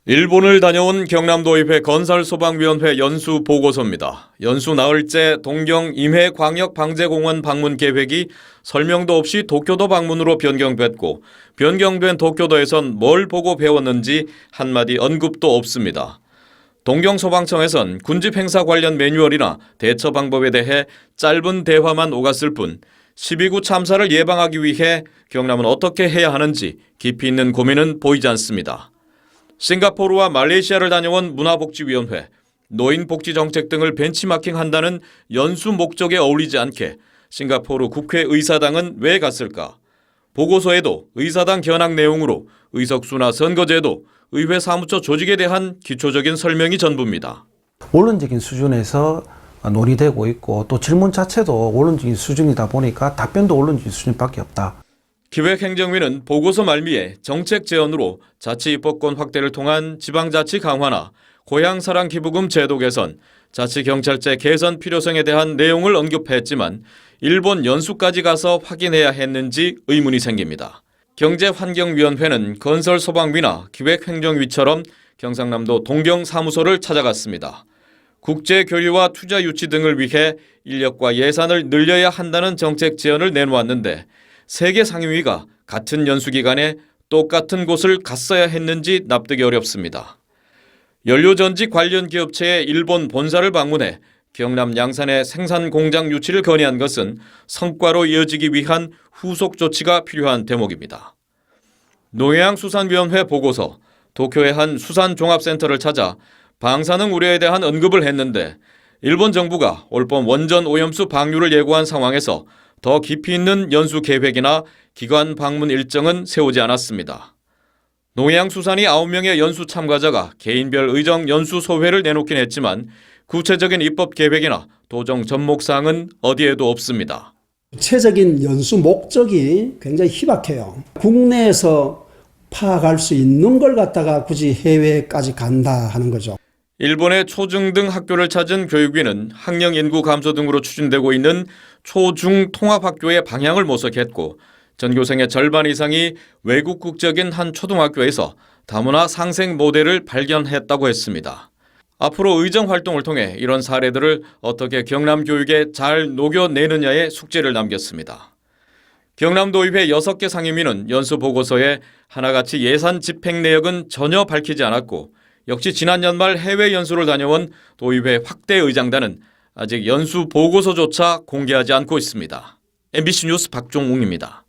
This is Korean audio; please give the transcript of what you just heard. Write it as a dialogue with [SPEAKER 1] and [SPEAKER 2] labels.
[SPEAKER 1] 일본을 다녀온 경남도의회 건설소방위원회 연수 보고서입니다. 연수 나흘째 동경 임해광역방재공원 방문 계획이 설명도 없이 도쿄도 방문으로 변경됐고 변경된 도쿄도에선 뭘 보고 배웠는지 한마디 언급도 없습니다. 동경소방청에선 군집 행사 관련 매뉴얼이나 대처 방법에 대해 짧은 대화만 오갔을 뿐 12구 참사를 예방하기 위해 경남은 어떻게 해야 하는지 깊이 있는 고민은 보이지 않습니다. 싱가포르와 말레이시아를 다녀온 문화복지위원회, 노인복지정책 등을 벤치마킹한다는 연수 목적에 어울리지 않게 싱가포르 국회의사당은 왜 갔을까? 보고서에도 의사당 견학 내용으로 의석수나 선거제도, 의회 사무처 조직에 대한 기초적인 설명이 전부입니다.
[SPEAKER 2] 원론적인 수준에서 논의되고 있고 또 질문 자체도 원론적인 수준이다 보니까 답변도 원론적인 수준밖에 없다.
[SPEAKER 1] 기획행정위는 보고서 말미에 정책 제언으로 자치 입법권 확대를 통한 지방자치 강화나 고향사랑 기부금 제도 개선, 자치경찰제 개선 필요성에 대한 내용을 언급했지만 일본 연수까지 가서 확인해야 했는지 의문이 생깁니다. 경제환경위원회는 건설소방위나 기획행정위처럼 경상남도 동경사무소를 찾아갔습니다. 국제교류와 투자 유치 등을 위해 인력과 예산을 늘려야 한다는 정책 제언을 내놓았는데 세계 상임위가 같은 연수기간에 똑같은 곳을 갔어야 했는지 납득이 어렵습니다. 연료전지 관련 기업체의 일본 본사를 방문해 경남 양산의 생산 공장 유치를 건의한 것은 성과로 이어지기 위한 후속 조치가 필요한 대목입니다. 농해양수산위원회 보고서, 도쿄의 한 수산종합센터를 찾아 방사능 우려에 대한 언급을 했는데 일본 정부가 올봄 원전 오염수 방류를 예고한 상황에서 더 깊이 있는 연수 계획이나 기관 방문 일정은 세우지 않았습니다. 농해양수산이 9명의 연수 참가자가 개인별 의정 연수 소회를 내놓긴 했지만 구체적인 입법 계획이나 도정 접목사항은 어디에도 없습니다.
[SPEAKER 3] 구체적인 연수 목적이 굉장히 희박해요. 국내에서 파악할 수 있는 걸 갖다가 굳이 해외까지 간다 하는 거죠.
[SPEAKER 1] 일본의 초중등 학교를 찾은 교육위는 학령 인구 감소 등으로 추진되고 있는 초중 통합학교의 방향을 모색했고 전교생의 절반 이상이 외국 국적인 한 초등학교에서 다문화 상생 모델을 발견했다고 했습니다. 앞으로 의정 활동을 통해 이런 사례들을 어떻게 경남 교육에 잘 녹여내느냐에 숙제를 남겼습니다. 경남도의회 6개 상임위는 연수 보고서에 하나같이 예산 집행 내역은 전혀 밝히지 않았고 역시 지난 연말 해외 연수를 다녀온 도의회 확대 의장단은 아직 연수 보고서조차 공개하지 않고 있습니다. MBC 뉴스 박종웅입니다.